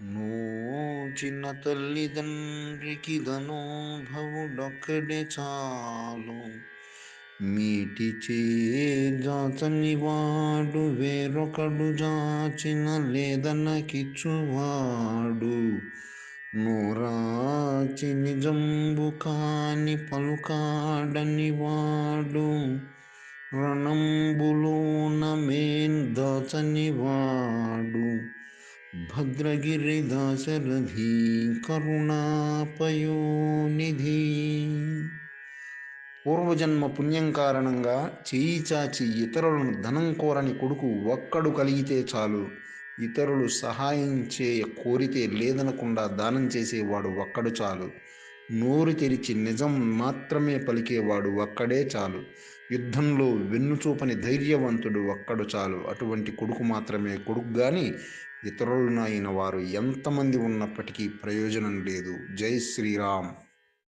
నోచిన తల్లిదండ్రికిదనో భవుడొక్కడే చాలు. మీటి చేజాచని వాడు వేరొకడు జాచిన లేదనకిచ్చువాడు. నోరాచి నిజంబు కాని పలుకాడని వాడు. రణంబులోన మేందాచని వాడు. భద్రగిరి దాశరథి కరుణాపయోనిధి. పూర్వజన్మ పుణ్యం కారణంగా చేయి చాచి ఇతరులను ధనం కోరని కొడుకు ఒక్కడు కలిగితే చాలు. ఇతరులు సహాయం చేయ కోరితే లేదనకుండా దానం చేసేవాడు ఒక్కడు చాలు. నోరు తెరిచి నిజం మాత్రమే పలికేవాడు ఒక్కడే చాలు. యుద్ధంలో వెన్నుచూపని ధైర్యవంతుడు ఒక్కడు చాలు. అటువంటి కొడుకు మాత్రమే కొడుకు గాని ఇతరులనైన వారు ఎంతమంది ఉన్నప్పటికీ ప్రయోజనం లేదు. జై శ్రీరామ్.